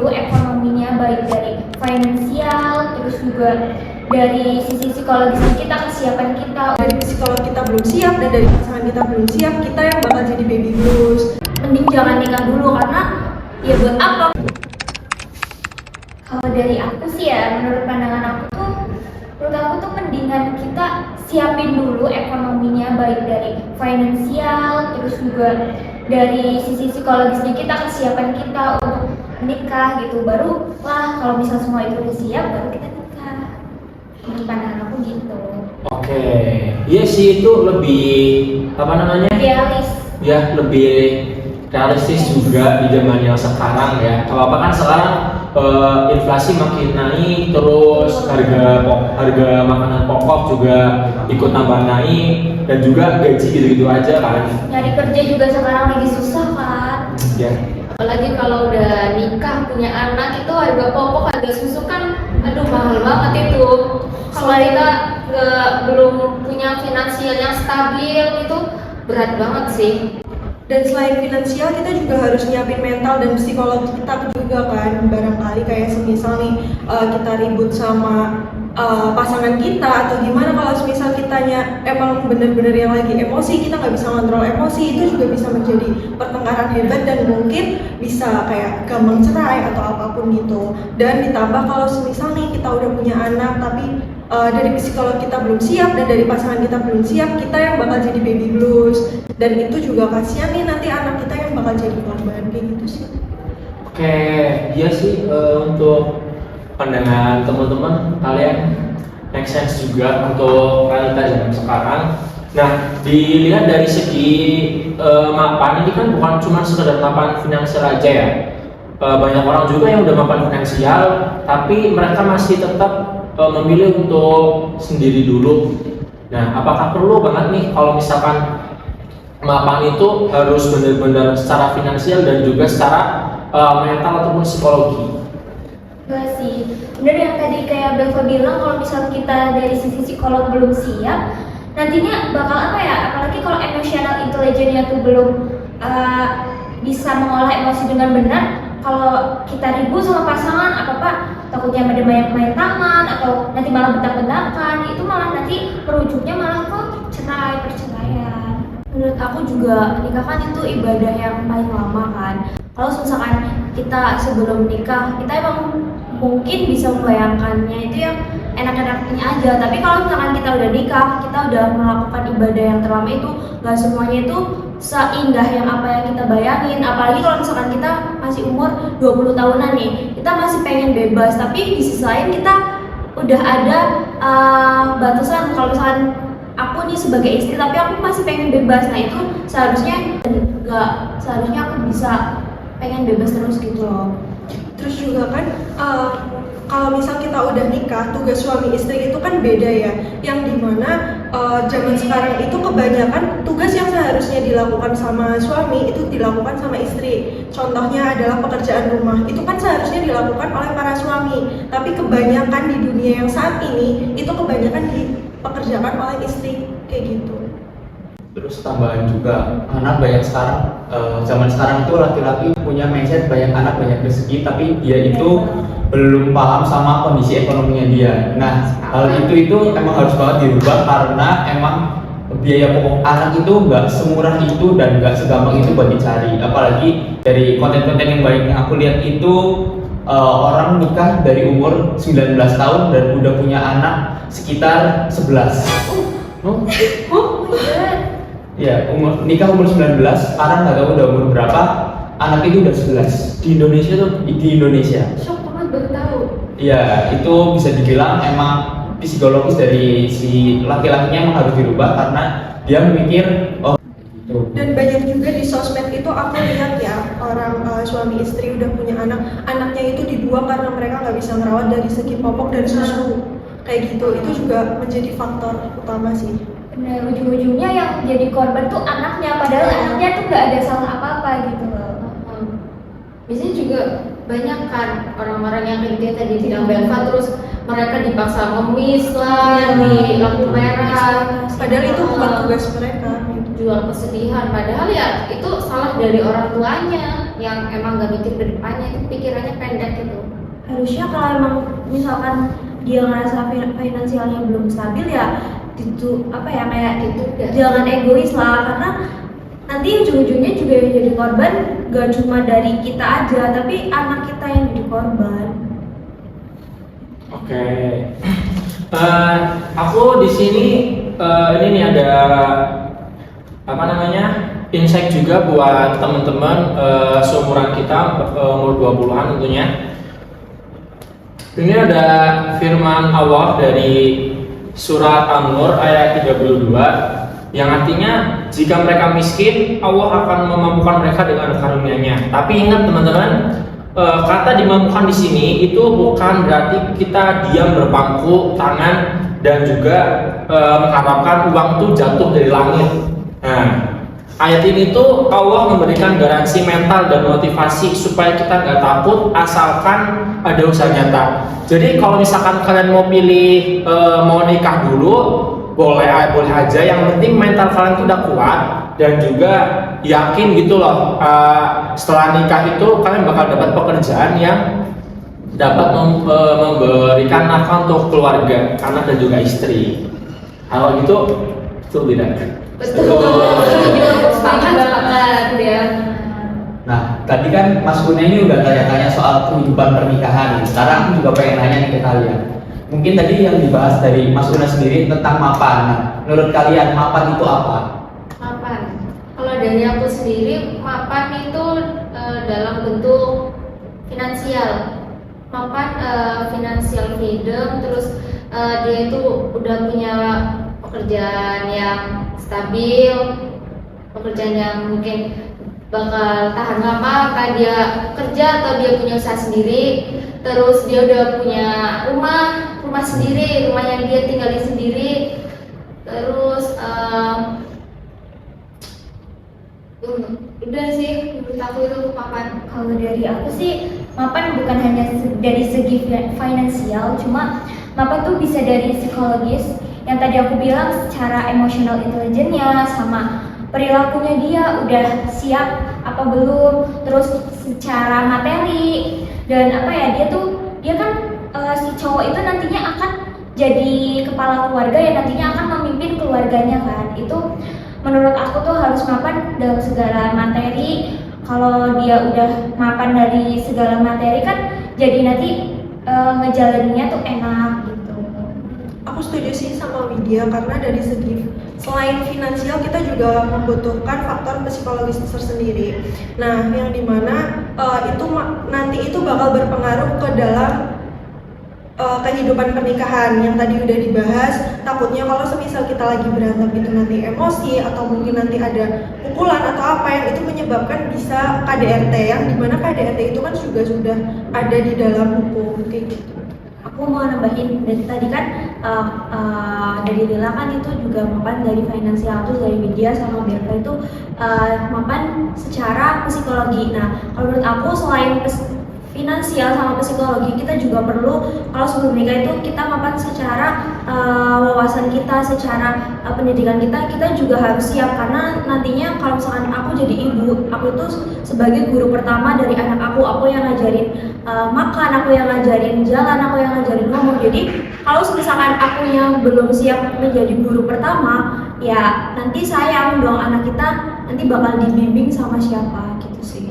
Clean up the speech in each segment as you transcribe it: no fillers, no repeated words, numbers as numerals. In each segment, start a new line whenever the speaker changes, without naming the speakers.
dulu ekonominya, baik dari finansial, terus juga dari sisi psikologisnya kita, kesiapan kita.
Dari psikolog kita belum siap dan dari pasangan kita belum siap, kita yang bakal jadi baby blues.
Mending jangan nikah dulu, karena ya buat apa? Kalau dari aku sih ya, menurut pandangan aku tuh mendingan kita siapin dulu ekonominya, baik dari finansial, terus juga dari sisi psikologisnya kita, kesiapan kita untuk menikah gitu. Baru lah kalau misal semua itu udah siap, baru kita nikah. Menurut pandangan aku gitu.
Oke, iya sih itu lebih
Idealis.
ya lebih realistis juga di zaman yang sekarang ya. Apa kan sekarang inflasi makin naik, terus harga makanan pokok juga ikut tambah naik, dan juga gaji gitu-gitu aja kan.
Nyari kerja juga sekarang lagi susah kan.
Ya.
Apalagi kalau udah nikah punya anak, itu harga pokok, harga susu kan aduh mahal banget itu. Kalau kita belum punya finansial yang stabil, itu berat banget sih.
Dan selain finansial, kita juga harus nyiapin mental dan psikologi kita juga kan. Barangkali kayak semisal nih kita ribut sama pasangan kita, atau gimana kalau semisal kitanya emang bener-bener yang lagi emosi, kita nggak bisa ngontrol emosi, itu juga bisa menjadi pertengkaran hebat dan mungkin bisa kayak gampang cerai atau apapun gitu. Dan ditambah kalau semisal nih kita udah punya anak tapi dari psikolog kita belum siap dan dari pasangan kita belum siap, kita yang bakal jadi baby blues. Dan itu juga kasihan nih nanti anak kita yang bakal jadi korban kayak gitu sih.
Oke, iya sih untuk pandangan teman-teman kalian make sense juga untuk realita zaman sekarang. Nah, dilihat dari segi mapan ini kan bukan cuma sekedar mapan finansial aja ya. Banyak orang juga yang udah mapan finansial, tapi mereka masih tetap memilih untuk sendiri dulu. Nah, apakah perlu banget nih kalau misalkan mapan itu harus benar-benar secara finansial dan juga secara mental ataupun psikologi?
Enggak sih, bener yang tadi kayak Belva bilang, kalau misal kita dari sisi psikolog belum siap, nantinya bakal apa ya, apalagi kalau emotional intelligence-nya tuh belum bisa mengolah emosi dengan benar. Kalau kita ribut sama pasangan, apa-apa takutnya ada banyak main tangan, atau nanti malah bentak-bentakan, itu malah nanti berujungnya malah ke perceraian. Menurut aku juga nikah kan itu ibadah yang paling lama kan. Kalau misalkan kita sebelum nikah, kita emang mungkin bisa membayangkannya itu yang enak-enaknya aja. Tapi kalau misalkan kita udah nikah, kita udah melakukan ibadah yang terlama itu, gak semuanya itu seindah yang apa yang kita bayangin. Apalagi kalau misalkan kita masih umur 20 tahunan nih, kita masih pengen bebas, tapi di sisi lain kita udah ada batasan. Kalau misalkan aku nih sebagai istri tapi aku masih pengen bebas, nah itu seharusnya aku bisa pengen bebas terus gitu loh.
Terus juga kan kalau misal kita udah nikah, tugas suami istri itu kan beda ya. Yang dimana zaman sekarang itu kebanyakan tugas yang seharusnya dilakukan sama suami itu dilakukan sama istri. Contohnya adalah pekerjaan rumah, itu kan seharusnya dilakukan oleh para suami. Tapi kebanyakan di dunia yang saat ini itu kebanyakan dipekerjakan oleh istri kayak gitu.
Terus tambahan juga, anak banyak sekarang, zaman sekarang itu laki-laki punya mindset banyak anak banyak rezeki, tapi dia itu belum paham sama kondisi ekonominya dia. Nah, hal itu emang harus banget dirubah, karena emang biaya pokok anak itu nggak semurah itu dan nggak segampang itu buat dicari. Apalagi dari konten-konten yang banyak yang aku lihat itu orang nikah dari umur 19 tahun dan udah punya anak sekitar 11. Ya, nikah umur 19, sekarang nggak tahu udah umur berapa, anak itu udah 11.
Di Indonesia tuh?
Di Indonesia.
Shock banget baru tahu.
Ya, itu bisa dibilang emang psikologis dari si laki-lakinya emang harus dirubah, karena dia memikir, oh gitu.
Dan banyak juga di sosmed itu aku lihat ya, orang suami istri udah punya anak, anaknya itu dibuang karena mereka nggak bisa merawat dari segi popok dan susu. Kayak gitu, itu juga menjadi faktor utama sih.
Benar, ujung-ujungnya yang jadi korban tuh anaknya, padahal anaknya tuh nggak ada salah apa-apa gitu loh.
Biasanya juga banyak kan orang-orang yang kayak tadi bilang Belva, terus mereka dipaksa ngemis lah di lampu merah,
Padahal itu bukan tugas mereka.
jual kesedihan, padahal ya itu salah dari orang tuanya. yang emang gak mikir ke depannya, itu pikirannya pendek gitu.
Harusnya kalau emang misalkan dia ngerasa finansialnya belum stabil ya itu apa ya kayak
Gitu udah.
jangan egois lah, karena nanti ujung-ujungnya juga yang jadi korban gak cuma dari kita aja tapi anak kita yang jadi korban.
Oke. Aku di sini ini nih ada apa namanya insight juga buat teman-teman seumuran kita umur 20-an tentunya. Ini ada firman Allah dari surat An-Nur ayat 32 yang artinya jika mereka miskin Allah akan memampukan mereka dengan karunia-Nya. Tapi ingat teman-teman, kata dimampukan di sini itu bukan berarti kita diam berpangku tangan dan juga mengharapkan uang itu jatuh dari langit. Nah, ayat ini tuh Allah memberikan garansi mental dan motivasi supaya kita nggak takut asalkan ada usaha nyata. Jadi kalau misalkan kalian mau pilih mau nikah dulu, boleh aja. Yang penting mental kalian tuh udah kuat dan juga yakin gitu loh. Setelah nikah itu kalian bakal dapat pekerjaan yang dapat memberikan nafkah untuk keluarga, anak dan juga istri. Kalau gitu, betul tidak?
Betul. Sepakat ya.
Nah, tadi kan Mas Kuna ini udah tanya-tanya soal kehidupan pernikahan. Sekarang aku juga pengen nanya nih ke kalian. Mungkin tadi yang dibahas dari Mas Kuna sendiri tentang mapan. Nah, menurut kalian mapan itu apa?
Mapan. Kalau dari aku sendiri, mapan itu dalam bentuk finansial. Mapan financial freedom, terus dia itu udah punya pekerjaan yang stabil, pekerjaan yang mungkin bakal tahan lama karena dia kerja atau dia punya usaha sendiri, terus dia udah punya rumah sendiri, rumah yang dia tinggalin sendiri, terus udah sih menurut aku itu mapan.
Kalau dari aku sih, mapan bukan hanya dari segi finansial, cuma mapan tuh bisa dari psikologis. Yang tadi aku bilang secara emotional intelligence-nya sama perilakunya dia udah siap apa belum, terus secara materi dan apa ya dia kan si cowok itu nantinya akan jadi kepala keluarga yang nantinya akan memimpin keluarganya kan. Itu menurut aku tuh harus mapan dalam segala materi. Kalau dia udah mapan dari segala materi kan jadi nanti ngejalaninnya tuh enak gitu.
Aku setuju sih sama Widya, karena dari segi selain finansial kita juga membutuhkan faktor psikologis tersendiri. Nah, yang dimana nanti itu bakal berpengaruh ke dalam kehidupan pernikahan yang tadi udah dibahas. Takutnya kalau semisal kita lagi berantem itu nanti emosi atau mungkin nanti ada pukulan atau apa yang itu menyebabkan bisa KDRT, yang dimana KDRT itu kan juga sudah ada di dalam hukum kayak gitu.
Aku mau nambahin dari tadi kan dari Lila kan itu juga mapan dari finansial, terus dari media sama Berka itu mapan secara psikologi. Nah, kalau menurut aku selain finansial sama psikologi, kita juga perlu kalau sebelum nikah itu kita mapan secara wawasan kita, secara pendidikan kita juga harus siap, karena nantinya kalau misalkan aku jadi ibu, aku itu sebagai guru pertama dari anak aku yang ngajarin makan, aku yang ngajarin jalan, aku yang ngajarin ngomong. Jadi kalau misalkan aku yang belum siap menjadi guru pertama, ya nanti sayang dong anak kita nanti bakal dibimbing sama siapa gitu sih.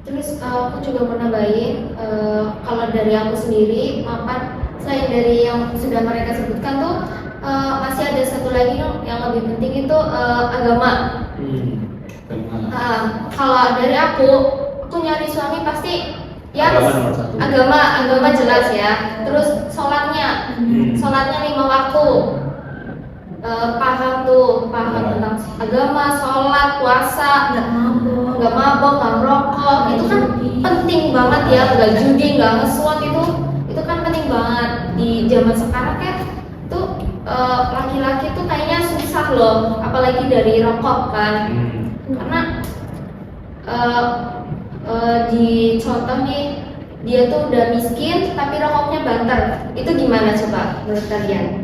Terus aku juga mau nambahin, kalau dari aku sendiri mapan selain dari yang sudah mereka sebutkan tuh masih ada satu lagi yang lebih penting itu agama. Kalau dari aku nyari suami pasti ya
Agama nomor satu.
agama jelas ya. Terus sholatnya 5 waktu. Paham tentang agama, sholat, puasa, nggak mabok, nggak merokok, itu kan penting banget ya. Nggak judi, nggak nge-SWOT, itu kan penting banget di zaman sekarang kan. Tuh laki-laki tuh kayaknya susah loh, apalagi dari rokok kan. Karena di contoh nih, dia tuh udah miskin tapi rokoknya banter. Itu gimana coba menurut kalian?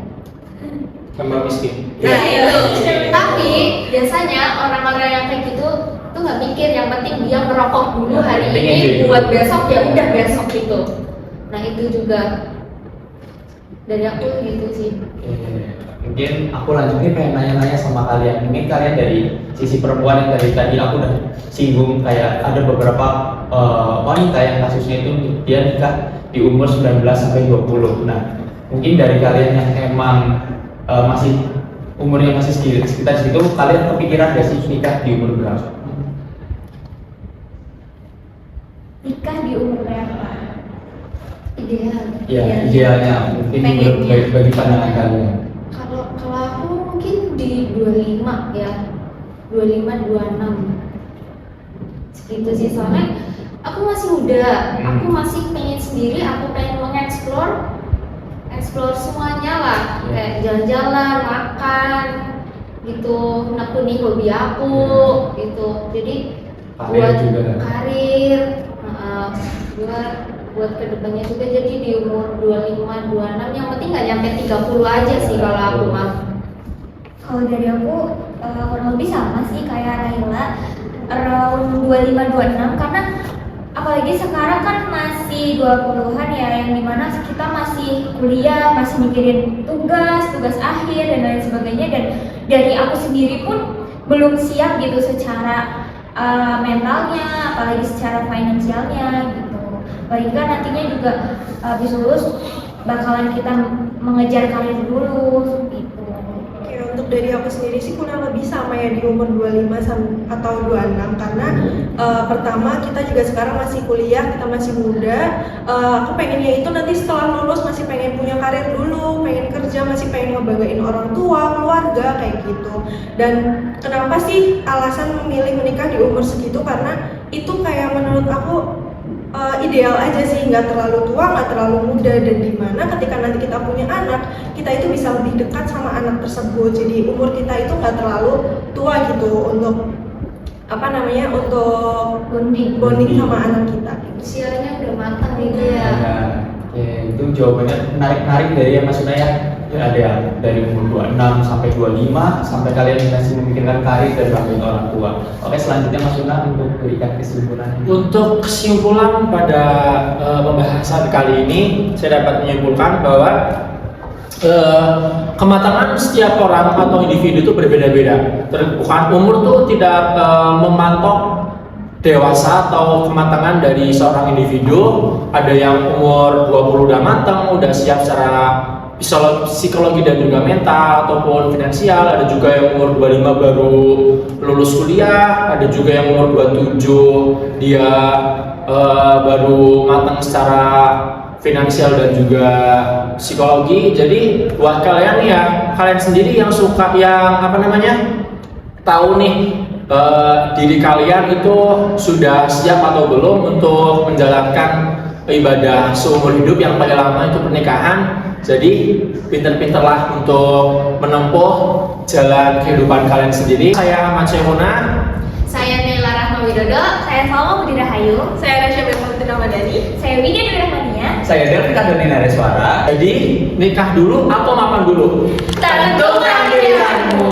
Tambah miskin.
Nah itu. Tapi biasanya orang-orang yang kayak gitu tuh Aku nggak mikir, yang penting dia merokok dulu
Ya,
hari
penting
ini
aja.
buat besok, ya udah besok gitu. Nah itu juga dari aku gitu sih.
Mungkin aku lanjut nih pengen nanya-nanya sama kalian. Mungkin kalian dari sisi perempuan yang dari tadi aku udah singgung, kayak ada beberapa wanita yang kasusnya itu dia nikah di umur 19 sampai 20. Nah, mungkin dari kalian yang emang masih umurnya masih sekitar segitu, kalian kepikiran gak sih nikah di umur berapa?
Nikah di umur berapa?
Ideal.
Ya,
Iya.
idealnya mungkin menurut bagi pandangan kalian.
Kalau aku mungkin di 25 ya, 25 26 segitu sih, soalnya aku masih muda, aku masih pengen sendiri, aku pengen mengeksplor semuanya lah, kayak jalan-jalan, makan gitu, nekuni hobi aku gitu. Jadi
Karir
buat
juga.
karir, buat kedepannya juga. Jadi di umur 25 26 yang penting nggak nyampe 30 aja sih kalau aku mah.
Kalau dari aku kurang lebih sama sih kayak Naila, around 25-26, karena apalagi sekarang kan masih 20-an ya, yang dimana kita masih kuliah, masih mikirin tugas akhir dan lain sebagainya, dan dari aku sendiri pun belum siap gitu secara mentalnya, apalagi secara finansialnya gitu. Apalagi kan nantinya juga habis lulus bakalan kita mengejar karir dulu gitu.
Oke, untuk dari aku sendiri sih kurang lebih sama ya, di umur 25 atau 26, karena pertama kita juga sekarang masih kuliah, kita masih muda. Aku pengennya itu nanti setelah lulus masih pengen punya karir dulu, pengen kerja, masih pengen ngebanggain orang tua, keluarga kayak gitu. Dan kenapa sih alasan memilih menikah di umur segitu, karena itu kayak menurut aku ideal aja sih, nggak terlalu tua, nggak terlalu muda, dan dimana ketika nanti kita punya anak, kita itu bisa lebih dekat sama anak tersebut. Jadi umur kita itu nggak terlalu tua gitu untuk untuk bonding sama anak kita.
Usianya udah matang gitu ya.
Ya, itu jawabannya menarik dari yang Mas Una ya. Ada yang dari umur 26 sampai 25, sampai kalian masih memikirkan karir dan banggain orang tua. Oke, selanjutnya Mas Una untuk berikan kesimpulan.
Untuk kesimpulan pada pembahasan kali ini, saya dapat menyimpulkan bahwa kematangan setiap orang atau individu itu berbeda-beda. Bukan umur tuh tidak mematok dewasa atau kematangan dari seorang individu. Ada yang umur 20 udah matang, udah siap secara psikologi dan juga mental ataupun finansial. Ada juga yang umur 25 baru lulus kuliah, ada juga yang umur 27 dia baru matang secara finansial dan juga psikologi. Jadi buat kalian ya, kalian sendiri yang suka yang tahu nih diri kalian itu sudah siap atau belum untuk menjalankan ibadah seumur hidup yang paling lama itu pernikahan. Jadi pinter-pinterlah untuk menempuh jalan kehidupan kalian sendiri. Saya Ahmad Syekhuna.
Saya Naila Rahma Widodo.
Saya Salma Budi Rahayu.
Saya Rasya Belmanti Ramadhani.
Saya Widya Dwi Rahmania.
Saya Delvin Kadoni Nareswara.
Jadi nikah dulu atau mapan dulu?
Tentukan
pilihanmu.